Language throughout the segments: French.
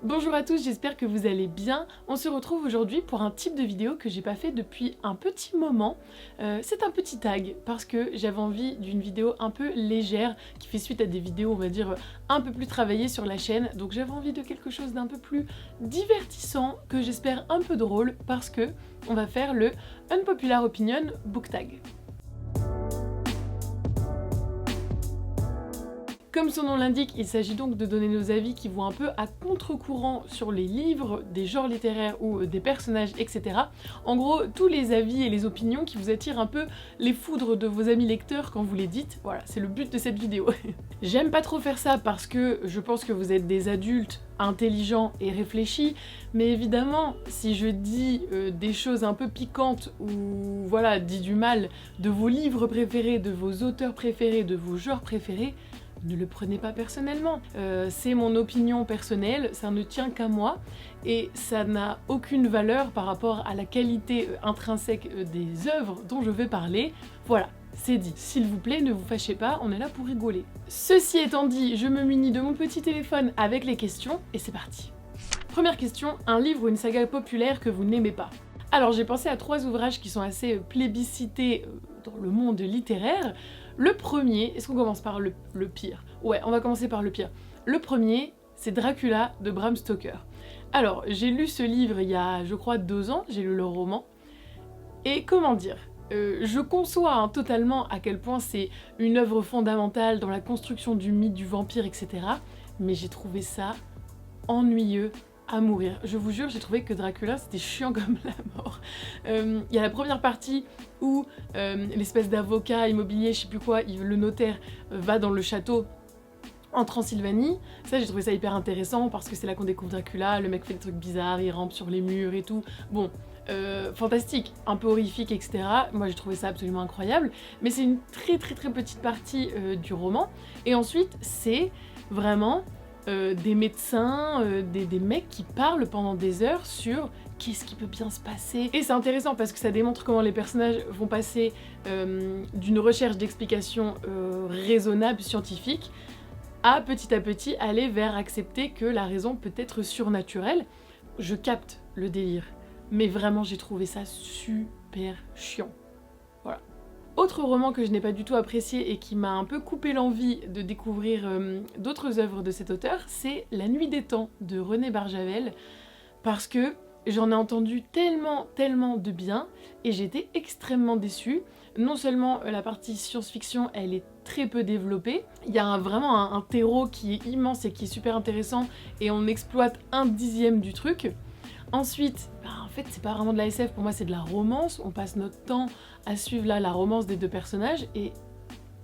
Bonjour à tous, j'espère que vous allez bien. On se retrouve aujourd'hui pour un type de vidéo que j'ai pas fait depuis un petit moment. C'est un petit tag parce que j'avais envie d'une vidéo un peu légère qui fait suite à des vidéos, on va dire, un peu plus travaillées sur la chaîne. Donc j'avais envie de quelque chose d'un peu plus divertissant, que j'espère un peu drôle, parce que on va faire le Unpopular Opinion Book Tag. Comme son nom l'indique, il s'agit donc de donner nos avis qui vont un peu à contre-courant sur les livres, des genres littéraires ou des personnages, etc. En gros, tous les avis et les opinions qui vous attirent un peu les foudres de vos amis lecteurs quand vous les dites. Voilà, c'est le but de cette vidéo. J'aime pas trop faire ça parce que je pense que vous êtes des adultes intelligents et réfléchis, mais évidemment, si je dis des choses un peu piquantes ou voilà, dis du mal de vos livres préférés, de vos auteurs préférés, de vos genres préférés, ne le prenez pas personnellement. C'est mon opinion personnelle, ça ne tient qu'à moi et ça n'a aucune valeur par rapport à la qualité intrinsèque des œuvres dont je vais parler. Voilà, c'est dit. S'il vous plaît, ne vous fâchez pas, on est là pour rigoler. Ceci étant dit, je me munis de mon petit téléphone avec les questions et c'est parti. Première question, un livre ou une saga populaire que vous n'aimez pas? Alors j'ai pensé à 3 ouvrages qui sont assez plébiscités dans le monde littéraire. Le premier, est-ce qu'on commence par le pire? Ouais, on va commencer par le pire. Le premier, c'est Dracula de Bram Stoker. Alors, j'ai lu ce livre il y a, je crois, 2 ans, j'ai lu le roman. Et comment dire, je conçois totalement à quel point c'est une œuvre fondamentale dans la construction du mythe du vampire, etc. Mais j'ai trouvé ça ennuyeux à mourir. Je vous jure, j'ai trouvé que Dracula c'était chiant comme la mort. Il y a la première partie où l'espèce d'avocat immobilier, je sais plus quoi, le notaire va dans le château en Transylvanie. Ça, j'ai trouvé ça hyper intéressant parce que c'est là qu'on découvre Dracula, le mec fait des trucs bizarres, il rampe sur les murs et tout. Bon, fantastique, un peu horrifique, etc. Moi j'ai trouvé ça absolument incroyable, mais c'est une très petite partie du roman. Et ensuite, c'est vraiment des médecins, des mecs qui parlent pendant des heures sur qu'est-ce qui peut bien se passer. Et c'est intéressant parce que ça démontre comment les personnages vont passer d'une recherche d'explications raisonnables, scientifiques, à petit aller vers accepter que la raison peut être surnaturelle. Je capte le délire, mais vraiment j'ai trouvé ça super chiant. Voilà. Autre roman que je n'ai pas du tout apprécié et qui m'a un peu coupé l'envie de découvrir d'autres œuvres de cet auteur, c'est La Nuit des Temps de René Barjavel, parce que j'en ai entendu tellement de bien et j'étais extrêmement déçue. Non seulement la partie science-fiction, elle est très peu développée, il y a vraiment un terreau qui est immense et qui est super intéressant et on exploite 1/10 du truc. Ensuite, en fait c'est pas vraiment de la SF, pour moi c'est de la romance, on passe notre temps à suivre là la romance des 2 personnages et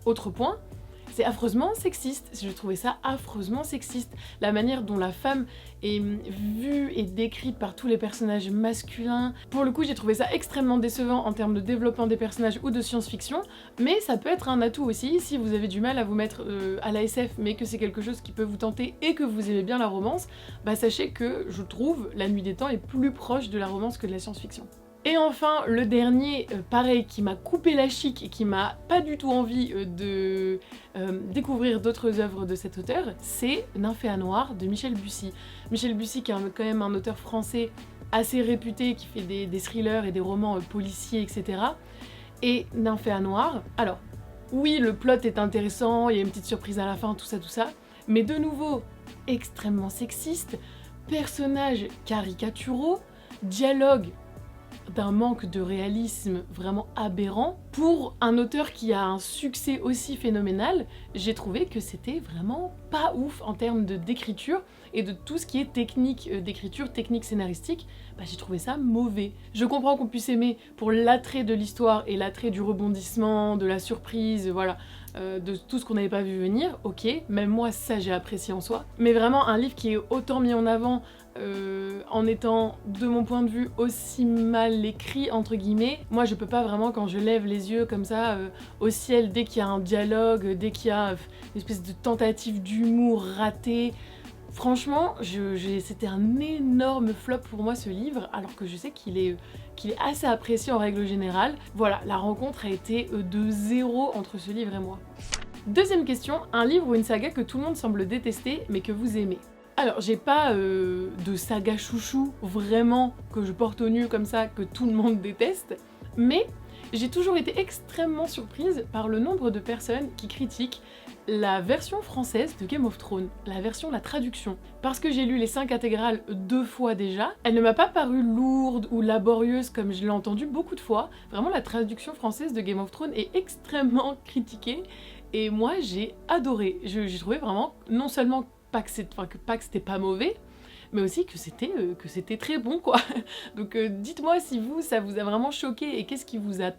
autre point, c'est affreusement sexiste, je trouvais ça affreusement sexiste, la manière dont la femme est vue et décrite par tous les personnages masculins. Pour le coup j'ai trouvé ça extrêmement décevant en termes de développement des personnages ou de science-fiction, mais ça peut être un atout aussi si vous avez du mal à vous mettre à la SF mais que c'est quelque chose qui peut vous tenter et que vous aimez bien la romance, bah sachez que je trouve La Nuit des Temps est plus proche de la romance que de la science-fiction. Et enfin, le dernier, pareil, qui m'a coupé la chic et qui m'a pas du tout envie de découvrir d'autres œuvres de cet auteur, c'est Nymphéa Noire de Michel Bussy. Michel Bussy qui est quand même un auteur français assez réputé, qui fait des thrillers et des romans policiers, etc. Et Nymphéa Noire, alors, oui, le plot est intéressant, il y a une petite surprise à la fin, tout ça, mais de nouveau, extrêmement sexiste, personnages caricaturaux, dialogue d'un manque de réalisme vraiment aberrant. Pour un auteur qui a un succès aussi phénoménal, j'ai trouvé que c'était vraiment pas ouf en termes d'écriture et de tout ce qui est technique d'écriture, technique scénaristique, bah j'ai trouvé ça mauvais. Je comprends qu'on puisse aimer pour l'attrait de l'histoire et l'attrait du rebondissement, de la surprise, voilà, de tout ce qu'on n'avait pas vu venir, ok, même moi ça j'ai apprécié en soi, mais vraiment un livre qui est autant mis en avant en étant, de mon point de vue, aussi mal écrit, entre guillemets. Moi je peux pas vraiment, quand je lève les yeux comme ça au ciel, dès qu'il y a un dialogue, dès qu'il y a une espèce de tentative d'humour ratée, franchement, c'était un énorme flop pour moi ce livre, alors que je sais qu'il est assez apprécié en règle générale. Voilà, la rencontre a été de 0 entre ce livre et moi. Deuxième question, un livre ou une saga que tout le monde semble détester mais que vous aimez. Alors, j'ai pas de saga chouchou vraiment que je porte au nu comme ça, que tout le monde déteste, mais j'ai toujours été extrêmement surprise par le nombre de personnes qui critiquent la version française de Game of Thrones, la traduction. Parce que j'ai lu les 5 intégrales 2 fois déjà, elle ne m'a pas paru lourde ou laborieuse comme je l'ai entendu beaucoup de fois. Vraiment, la traduction française de Game of Thrones est extrêmement critiquée, et moi j'ai adoré. J'ai trouvé vraiment, non seulement pas que c'était pas mauvais, mais aussi que c'était très bon, quoi. Donc dites-moi si ça vous a vraiment choqué, et qu'est-ce qui vous a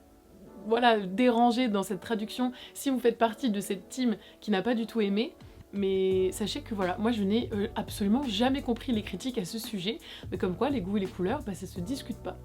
dérangé dans cette traduction, si vous faites partie de cette team qui n'a pas du tout aimé. Mais sachez que voilà, moi je n'ai absolument jamais compris les critiques à ce sujet, mais comme quoi les goûts et les couleurs, ça se discute pas.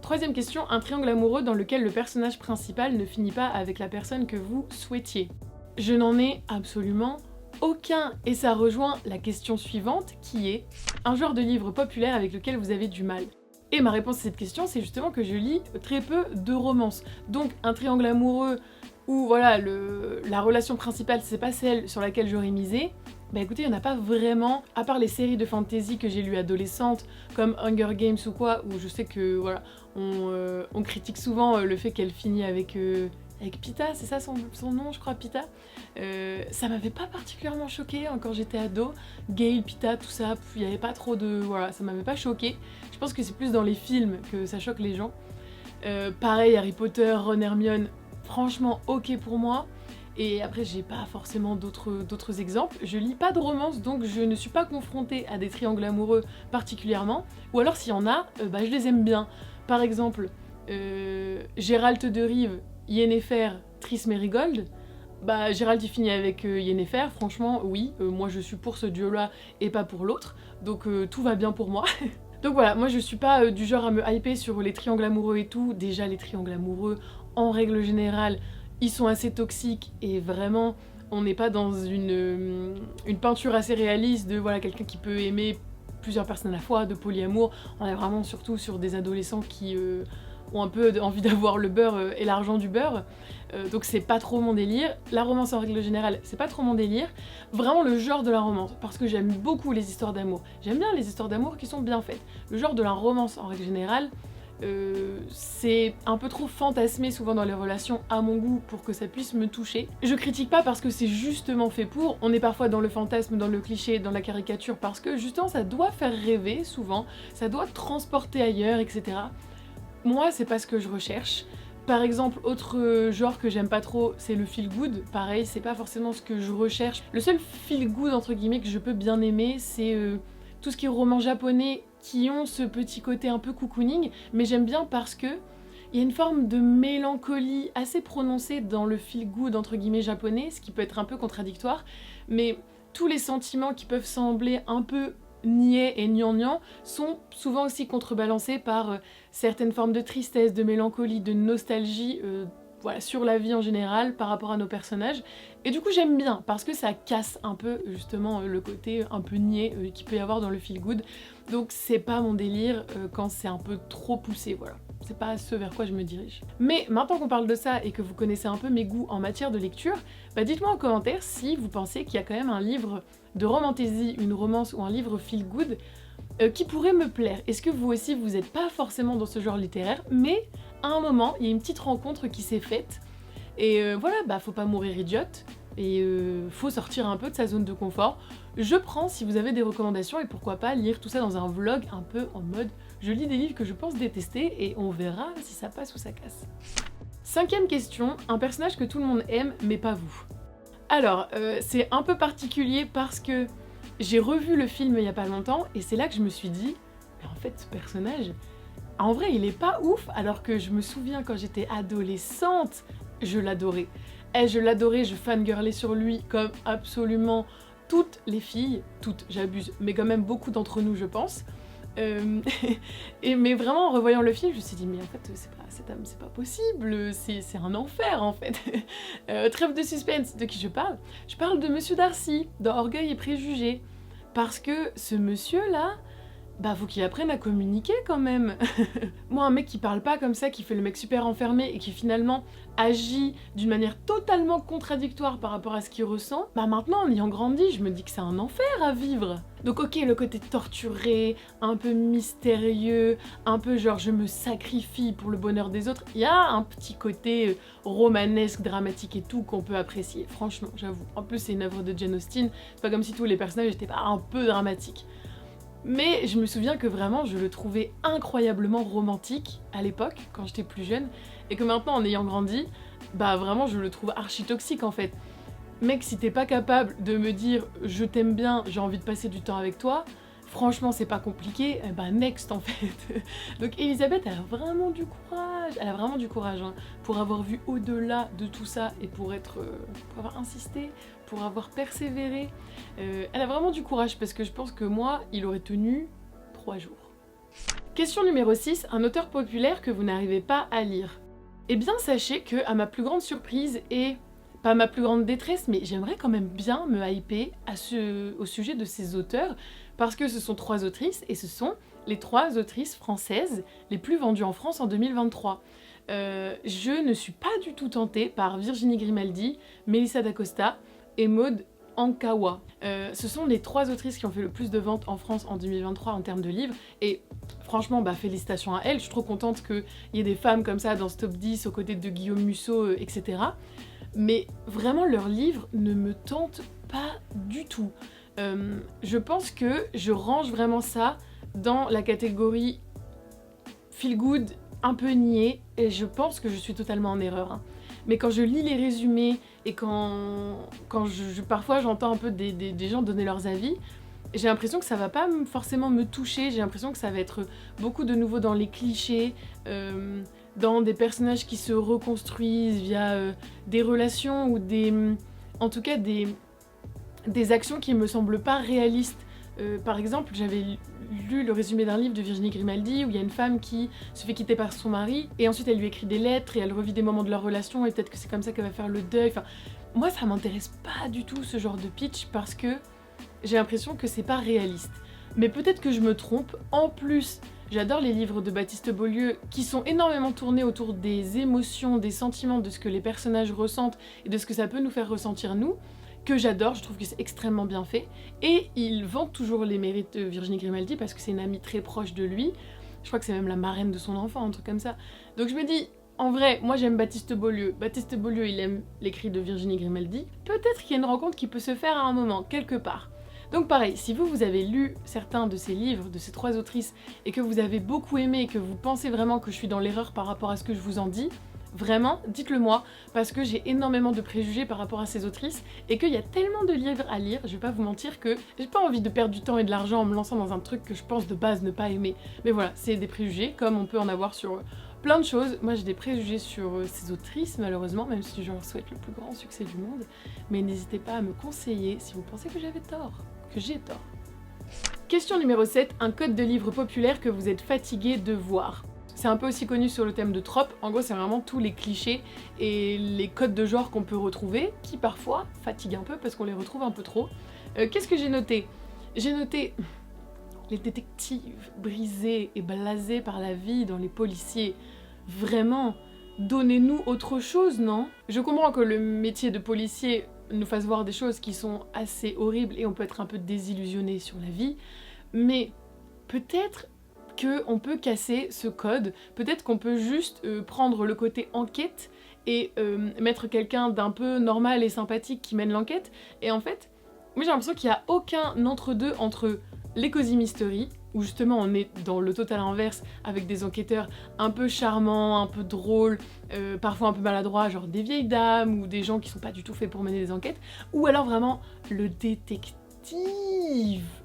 Troisième question, un triangle amoureux dans lequel le personnage principal ne finit pas avec la personne que vous souhaitiez. Je n'en ai absolument aucun, et ça rejoint la question suivante qui est un genre de livre populaire avec lequel vous avez du mal. Et ma réponse à cette question, c'est justement que je lis très peu de romances. Donc un triangle amoureux où voilà, la relation principale c'est pas celle sur laquelle j'aurais misé, écoutez, il n'y en a pas vraiment, à part les séries de fantasy que j'ai lues adolescentes, comme Hunger Games ou quoi, où je sais que voilà, on critique souvent le fait qu'elle finit avec Pita, c'est ça son nom, je crois, Pita. Ça m'avait pas particulièrement choqué quand j'étais ado. Gale, Pita, tout ça, il y avait pas trop de... Voilà, ça m'avait pas choqué. Je pense que c'est plus dans les films que ça choque les gens. Pareil, Harry Potter, Ron, Hermione, franchement ok pour moi. Et après, j'ai pas forcément d'autres exemples. Je lis pas de romance, donc je ne suis pas confrontée à des triangles amoureux particulièrement. Ou alors, s'il y en a, je les aime bien. Par exemple, Gérald de Rive, Yennefer, Triss Merigold. Gérald il finit avec Yennefer, franchement oui, moi je suis pour ce duo-là et pas pour l'autre, donc tout va bien pour moi. Donc voilà, moi je suis pas du genre à me hyper sur les triangles amoureux et tout. Déjà les triangles amoureux, en règle générale, ils sont assez toxiques, et vraiment, on n'est pas dans une peinture assez réaliste de voilà quelqu'un qui peut aimer plusieurs personnes à la fois, de polyamour. On est vraiment surtout sur des adolescents qui ont un peu envie d'avoir le beurre et l'argent du beurre, donc c'est pas trop mon délire. La romance en règle générale, c'est pas trop mon délire. Vraiment le genre de la romance, parce que j'aime beaucoup les histoires d'amour. J'aime bien les histoires d'amour qui sont bien faites. Le genre de la romance en règle générale, c'est un peu trop fantasmé souvent dans les relations à mon goût pour que ça puisse me toucher. Je critique pas parce que c'est justement fait pour, on est parfois dans le fantasme, dans le cliché, dans la caricature, parce que justement ça doit faire rêver souvent, ça doit transporter ailleurs, etc. Moi, c'est pas ce que je recherche. Par exemple, autre genre que j'aime pas trop, c'est le feel good. Pareil, c'est pas forcément ce que je recherche. Le seul feel good entre guillemets que je peux bien aimer, c'est tout ce qui est roman japonais qui ont ce petit côté un peu cocooning, mais j'aime bien parce que il y a une forme de mélancolie assez prononcée dans le feel good entre guillemets japonais, ce qui peut être un peu contradictoire, mais tous les sentiments qui peuvent sembler un peu niais et gnangnan sont souvent aussi contrebalancés par certaines formes de tristesse, de mélancolie, de nostalgie sur la vie en général par rapport à nos personnages. Et du coup j'aime bien parce que ça casse un peu justement le côté un peu niais qu'il peut y avoir dans le feel good. Donc c'est pas mon délire quand c'est un peu trop poussé, voilà. C'est pas ce vers quoi je me dirige. Mais maintenant qu'on parle de ça et que vous connaissez un peu mes goûts en matière de lecture, dites-moi en commentaire si vous pensez qu'il y a quand même un livre de romantasy, une romance ou un livre feel good qui pourrait me plaire. Est-ce que vous aussi vous n'êtes pas forcément dans ce genre littéraire, mais à un moment il y a une petite rencontre qui s'est faite et faut pas mourir idiote et faut sortir un peu de sa zone de confort. Je prends si vous avez des recommandations, et pourquoi pas lire tout ça dans un vlog un peu en mode je lis des livres que je pense détester et on verra si ça passe ou ça casse. Cinquième question, un personnage que tout le monde aime mais pas vous. Alors c'est un peu particulier parce que j'ai revu le film il y a pas longtemps et c'est là que je me suis dit mais en fait ce personnage, en vrai il est pas ouf, alors que je me souviens quand j'étais adolescente, je l'adorais. Je l'adorais, je fangirlais sur lui comme absolument toutes les filles, toutes, j'abuse, mais quand même beaucoup d'entre nous je pense. Mais vraiment en revoyant le film, je me suis dit mais en fait cet homme c'est pas possible, c'est un enfer en fait. Trêve de suspense, de qui je parle? Je parle de Monsieur Darcy dans Orgueil et Préjugés, parce que ce monsieur là, bah faut qu'il apprenne à communiquer quand même. Moi, un mec qui parle pas comme ça, qui fait le mec super enfermé et qui finalement agit d'une manière totalement contradictoire par rapport à ce qu'il ressent, bah maintenant en ayant grandi, je me dis que c'est un enfer à vivre. Donc ok, le côté torturé, un peu mystérieux, un peu genre je me sacrifie pour le bonheur des autres, il y a un petit côté romanesque, dramatique et tout qu'on peut apprécier, franchement, j'avoue. En plus c'est une œuvre de Jane Austen, c'est pas comme si tous les personnages étaient pas un peu dramatiques. Mais je me souviens que vraiment je le trouvais incroyablement romantique à l'époque, quand j'étais plus jeune, et que maintenant en ayant grandi, bah vraiment je le trouve archi toxique en fait. Mec, si t'es pas capable de me dire je t'aime bien, j'ai envie de passer du temps avec toi, franchement c'est pas compliqué, bah next en fait. Donc Elisabeth elle a vraiment du courage, hein, pour avoir vu au-delà de tout ça et pour avoir insisté, pour avoir persévéré. Elle a vraiment du courage parce que je pense que moi, il aurait tenu 3 jours. Question numéro 6, un auteur populaire que vous n'arrivez pas à lire. Eh bien sachez que, à ma plus grande surprise et pas ma plus grande détresse, mais j'aimerais quand même bien me hyper au sujet de ces auteurs, parce que ce sont 3 autrices, et ce sont les 3 autrices françaises les plus vendues en France en 2023. Je ne suis pas du tout tentée par Virginie Grimaldi, Melissa d'Acosta et Maud Ankawa. Ce sont les 3 autrices qui ont fait le plus de ventes en France en 2023 en termes de livres, et franchement, bah félicitations à elles, je suis trop contente qu'il y ait des femmes comme ça dans ce top 10 aux côtés de Guillaume Musso, etc. Mais vraiment, leurs livres ne me tentent pas du tout. Je pense que je range vraiment ça dans la catégorie feel good, un peu niais, et je pense que je suis totalement en erreur. Hein. Mais quand je lis les résumés et quand parfois j'entends un peu des gens donner leurs avis, j'ai l'impression que ça va pas forcément me toucher, j'ai l'impression que ça va être beaucoup de nouveau dans les clichés, dans des personnages qui se reconstruisent via des relations ou en tout cas des actions qui me semblent pas réalistes. Par exemple, j'avais lu le résumé d'un livre de Virginie Grimaldi où il y a une femme qui se fait quitter par son mari et ensuite elle lui écrit des lettres et elle revit des moments de leur relation et peut-être que c'est comme ça qu'elle va faire le deuil. Enfin, moi ça m'intéresse pas du tout ce genre de pitch parce que j'ai l'impression que c'est pas réaliste. Mais peut-être que je me trompe. En plus, j'adore les livres de Baptiste Beaulieu qui sont énormément tournés autour des émotions, des sentiments, de ce que les personnages ressentent et de ce que ça peut nous faire ressentir nous, que j'adore, je trouve que c'est extrêmement bien fait. Et il vante toujours les mérites de Virginie Grimaldi parce que c'est une amie très proche de lui. Je crois que c'est même la marraine de son enfant, un truc comme ça. Donc je me dis, en vrai, moi j'aime Baptiste Beaulieu. Baptiste Beaulieu, il aime l'écrit de Virginie Grimaldi. Peut-être qu'il y a une rencontre qui peut se faire à un moment, quelque part. Donc pareil, si vous avez lu certains de ces livres, de ces 3 autrices, et que vous avez beaucoup aimé et que vous pensez vraiment que je suis dans l'erreur par rapport à ce que je vous en dis, vraiment, dites-le moi, parce que j'ai énormément de préjugés par rapport à ces autrices, et qu'il y a tellement de livres à lire, je vais pas vous mentir que j'ai pas envie de perdre du temps et de l'argent en me lançant dans un truc que je pense de base ne pas aimer. Mais voilà, c'est des préjugés, comme on peut en avoir sur plein de choses. Moi j'ai des préjugés sur ces autrices malheureusement, même si je leur souhaite le plus grand succès du monde, mais n'hésitez pas à me conseiller si vous pensez que j'avais tort. Que j'ai tort. Question numéro 7, un code de livre populaire que vous êtes fatigué de voir. C'est un peu aussi connu sur le thème de tropes, en gros c'est vraiment tous les clichés et les codes de genre qu'on peut retrouver, qui parfois fatiguent un peu parce qu'on les retrouve un peu trop. Qu'est-ce que j'ai noté? J'ai noté les détectives brisés et blasés par la vie dans les policiers. Vraiment, donnez-nous autre chose, non? Je comprends que le métier de policier nous fasse voir des choses qui sont assez horribles et on peut être un peu désillusionné sur la vie, mais peut-être qu'on peut casser ce code, peut-être qu'on peut juste prendre le côté enquête et mettre quelqu'un d'un peu normal et sympathique qui mène l'enquête, et en fait, moi j'ai l'impression qu'il n'y a aucun entre-deux entre les Cozy Mystery, où justement on est dans le total inverse avec des enquêteurs un peu charmants, un peu drôles, parfois un peu maladroits, genre des vieilles dames ou des gens qui sont pas du tout faits pour mener des enquêtes, ou alors vraiment le détective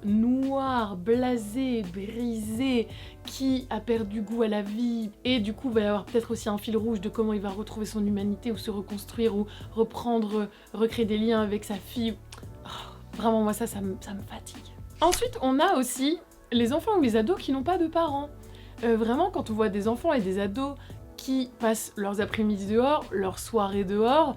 noir, blasé, brisé, qui a perdu goût à la vie, et du coup va y avoir peut-être aussi un fil rouge de comment il va retrouver son humanité ou se reconstruire ou recréer des liens avec sa fille. Oh, vraiment moi ça me fatigue. Ensuite on a aussi les enfants ou les ados qui n'ont pas de parents. Vraiment, quand on voit des enfants et des ados qui passent leurs après-midi dehors, leurs soirées dehors,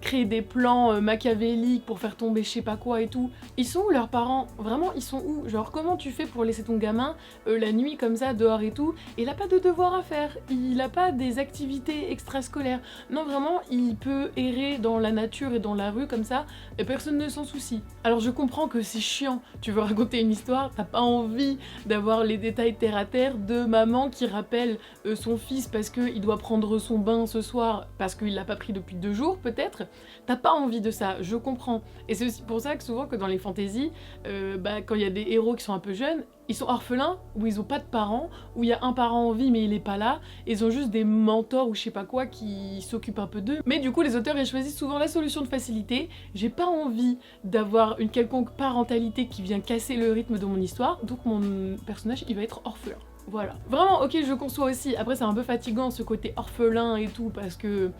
créer des plans machiavéliques pour faire tomber je sais pas quoi et tout. Ils sont où leurs parents? Vraiment, ils sont où? Genre, comment tu fais pour laisser ton gamin la nuit comme ça, dehors et tout? Et il a pas de devoirs à faire, il a pas des activités extrascolaires. Non, vraiment, il peut errer dans la nature et dans la rue comme ça, et personne ne s'en soucie. Alors je comprends que c'est chiant, tu veux raconter une histoire, t'as pas envie d'avoir les détails terre à terre de maman qui rappelle son fils parce qu'il doit prendre son bain ce soir parce qu'il l'a pas pris depuis 2 jours peut-être. T'as pas envie de ça, je comprends. Et c'est aussi pour ça que souvent que dans les fantaisies, quand il y a des héros qui sont un peu jeunes, ils sont orphelins, ou ils ont pas de parents, ou il y a un parent en vie mais il est pas là, et ils ont juste des mentors ou je sais pas quoi qui s'occupent un peu d'eux. Mais du coup les auteurs ils choisissent souvent la solution de facilité. J'ai pas envie d'avoir une quelconque parentalité qui vient casser le rythme de mon histoire, donc mon personnage il va être orphelin. Voilà. Vraiment, ok, je conçois aussi. Après, c'est un peu fatigant ce côté orphelin et tout, parce que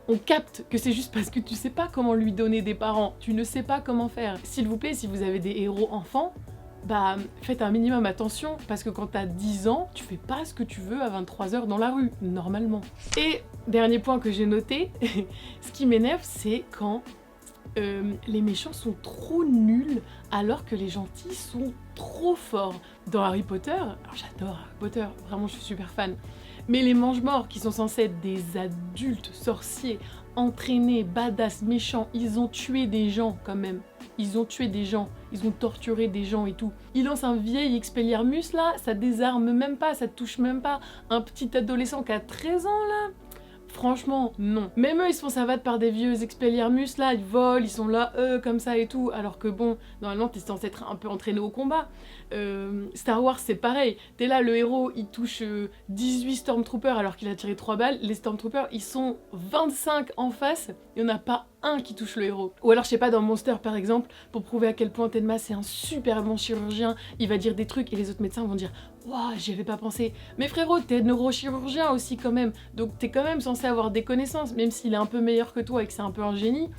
on capte que c'est juste parce que tu sais pas comment lui donner des parents, tu ne sais pas comment faire. S'il vous plaît, si vous avez des héros enfants, bah faites un minimum attention, parce que quand t'as 10 ans, tu fais pas ce que tu veux à 23h dans la rue, normalement. Et dernier point que j'ai noté, ce qui m'énerve, c'est quand les méchants sont trop nuls alors que les gentils sont trop forts. Dans Harry Potter, alors j'adore Harry Potter, vraiment je suis super fan, mais les mange-morts qui sont censés être des adultes sorciers, entraînés, badass, méchants, ils ont tué des gens quand même. Ils ont tué des gens, ils ont torturé des gens et tout. Ils lancent un vieil Expelliarmus là, ça désarme même pas, ça touche même pas un petit adolescent qui a 13 ans là. Franchement, non. Même eux, ils se font savates par des vieux Expelliarmus, là, ils volent, ils sont là, comme ça et tout, alors que bon, normalement, t'es censé être un peu entraîné au combat. Star Wars, c'est pareil. T'es là, le héros, il touche 18 Stormtroopers alors qu'il a tiré 3 balles. Les Stormtroopers, ils sont 25 en face, il n'y en a pas un qui touche le héros. Ou alors, je sais pas, dans Monster, par exemple, pour prouver à quel point Tenma, c'est un super bon chirurgien, il va dire des trucs et les autres médecins vont dire « Waouh, j'y avais pas pensé ». Mais frérot, t'es neurochirurgien aussi quand même, donc t'es quand même censé avoir des connaissances, même s'il est un peu meilleur que toi et que c'est un peu un génie,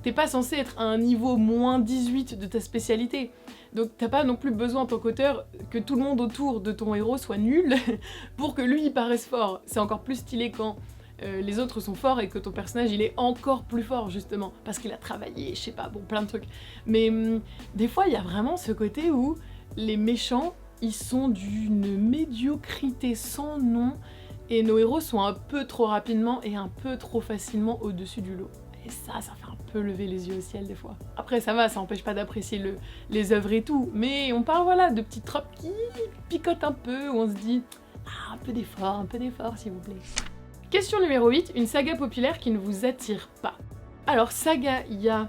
t'es pas censé être à un niveau moins 18 de ta spécialité. Donc t'as pas non plus besoin en tant qu'auteur que tout le monde autour de ton héros soit nul pour que lui il paraisse fort. C'est encore plus stylé quand les autres sont forts et que ton personnage il est encore plus fort justement parce qu'il a travaillé, je sais pas, bon plein de trucs. Mais des fois il y a vraiment ce côté où les méchants ils sont d'une médiocrité sans nom et nos héros sont un peu trop rapidement et un peu trop facilement au-dessus du lot. Et ça fait un peu lever les yeux au ciel des fois. Après ça va, ça empêche pas d'apprécier les œuvres et tout, mais on parle voilà de petites tropes qui picotent un peu, où on se dit ah, un peu d'effort s'il vous plaît. Question numéro 8, une saga populaire qui ne vous attire pas. Alors saga, il y a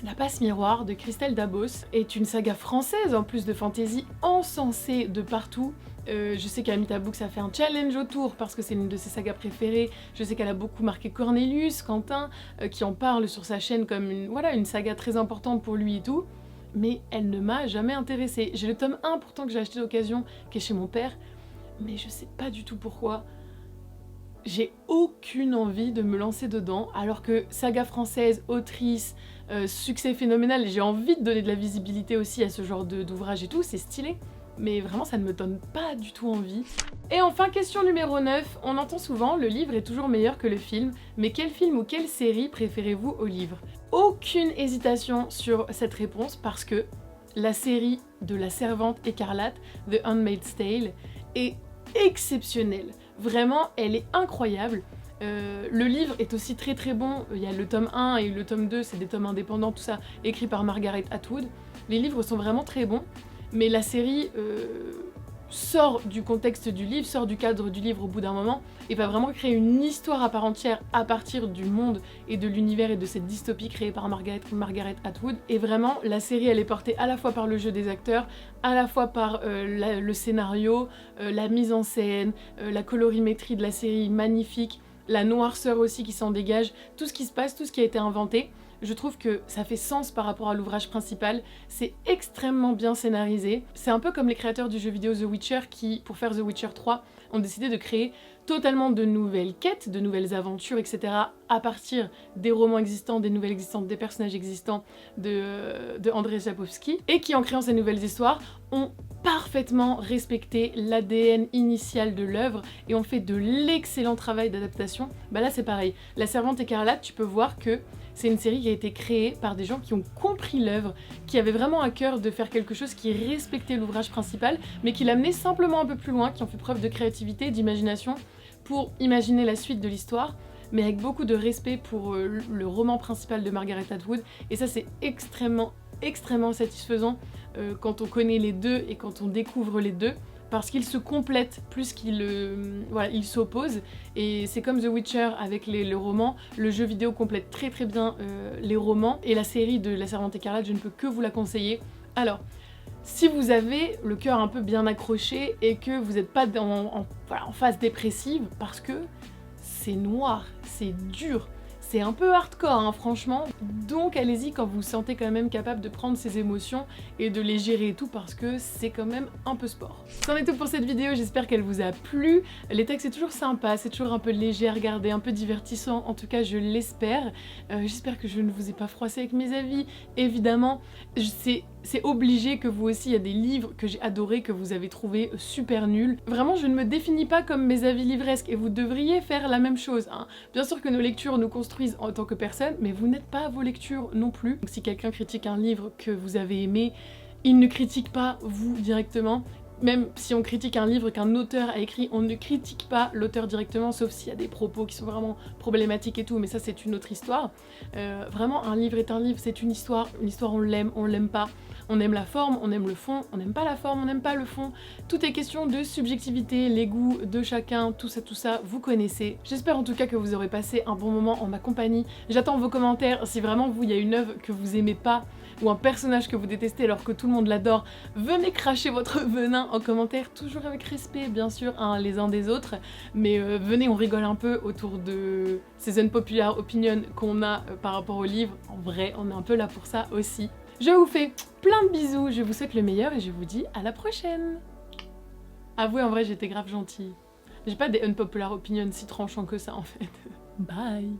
La Passe-Miroir de Christelle Dabos, est une saga française en plus de fantasy encensée de partout. Je sais qu'Amita Books a fait un challenge autour parce que c'est l'une de ses sagas préférées. Je sais qu'elle a beaucoup marqué Cornelius, Quentin, qui en parle sur sa chaîne comme une saga très importante pour lui et tout. Mais elle ne m'a jamais intéressée. J'ai le tome 1 pourtant que j'ai acheté d'occasion, qui est chez mon père, mais je sais pas du tout pourquoi. J'ai aucune envie de me lancer dedans, alors que saga française, autrice, succès phénoménal, j'ai envie de donner de la visibilité aussi à ce genre d'ouvrage et tout, c'est stylé. Mais vraiment ça ne me donne pas du tout envie. Et enfin, question numéro 9, on entend souvent le livre est toujours meilleur que le film, mais quel film ou quelle série préférez-vous au livre? Aucune hésitation sur cette réponse parce que la série de La Servante écarlate, The Handmaid's Tale, est exceptionnelle. Vraiment, elle est incroyable. Le livre est aussi très très bon, il y a le tome 1 et le tome 2, c'est des tomes indépendants, tout ça, écrit par Margaret Atwood. Les livres sont vraiment très bons, mais la série sort du contexte du livre, sort du cadre du livre au bout d'un moment, et va vraiment créer une histoire à part entière à partir du monde et de l'univers et de cette dystopie créée par Margaret Atwood. Et vraiment, la série elle est portée à la fois par le jeu des acteurs, à la fois par le scénario, la mise en scène, la colorimétrie de la série magnifique, la noirceur aussi qui s'en dégage, tout ce qui se passe, tout ce qui a été inventé. Je trouve que ça fait sens par rapport à l'ouvrage principal, c'est extrêmement bien scénarisé. C'est un peu comme les créateurs du jeu vidéo The Witcher qui, pour faire The Witcher 3, ont décidé de créer totalement de nouvelles quêtes, de nouvelles aventures, etc. à partir des romans existants, des nouvelles existantes, des personnages existants de Andrzej Sapkowski, et qui, en créant ces nouvelles histoires, ont parfaitement respecté l'ADN initial de l'œuvre et ont fait de l'excellent travail d'adaptation. Bah là c'est pareil, La Servante écarlate, tu peux voir que c'est une série qui a été créée par des gens qui ont compris l'œuvre, qui avaient vraiment à cœur de faire quelque chose qui respectait l'ouvrage principal, mais qui l'amenait simplement un peu plus loin, qui ont fait preuve de créativité, d'imagination pour imaginer la suite de l'histoire, mais avec beaucoup de respect pour le roman principal de Margaret Atwood, et ça c'est extrêmement satisfaisant quand on connaît les deux et quand on découvre les deux, parce qu'ils se complètent plus qu'ils ils s'opposent, et c'est comme The Witcher avec le roman, le jeu vidéo complète très bien les romans, et la série de La Servante écarlate, je ne peux que vous la conseiller. Alors, si vous avez le cœur un peu bien accroché et que vous n'êtes pas en phase dépressive, parce que c'est noir, c'est dur, c'est un peu hardcore hein, franchement, donc allez-y quand vous vous sentez quand même capable de prendre ces émotions et de les gérer et tout, parce que c'est quand même un peu sport. C'en est tout pour cette vidéo, j'espère qu'elle vous a plu. Les textes c'est toujours sympa, c'est toujours un peu léger à regarder, un peu divertissant, en tout cas je l'espère. J'espère que je ne vous ai pas froissé avec mes avis, évidemment. C'est obligé que vous aussi, il y a des livres que j'ai adorés, que vous avez trouvé super nuls. Vraiment, je ne me définis pas comme mes avis livresques et vous devriez faire la même chose. Hein. Bien sûr que nos lectures nous construisent en tant que personne, mais vous n'êtes pas vos lectures non plus. Donc si quelqu'un critique un livre que vous avez aimé, il ne critique pas vous directement. Même si on critique un livre qu'un auteur a écrit, on ne critique pas l'auteur directement, sauf s'il y a des propos qui sont vraiment problématiques et tout, mais ça c'est une autre histoire. Vraiment, un livre est un livre, c'est une histoire on l'aime pas. On aime la forme, on aime le fond, on n'aime pas la forme, on n'aime pas le fond. Tout est question de subjectivité, les goûts de chacun, tout ça, vous connaissez. J'espère en tout cas que vous aurez passé un bon moment en ma compagnie. J'attends vos commentaires, si vraiment vous, il y a une œuvre que vous aimez pas, ou un personnage que vous détestez alors que tout le monde l'adore, venez cracher votre venin en commentaire, toujours avec respect bien sûr, hein, les uns des autres, mais venez, on rigole un peu autour de ces unpopular opinions qu'on a par rapport au livre. En vrai, on est un peu là pour ça aussi. Je vous fais plein de bisous, je vous souhaite le meilleur et je vous dis à la prochaine. Avouez, en vrai, j'étais grave gentille. J'ai pas des unpopular opinions si tranchants que ça en fait. Bye.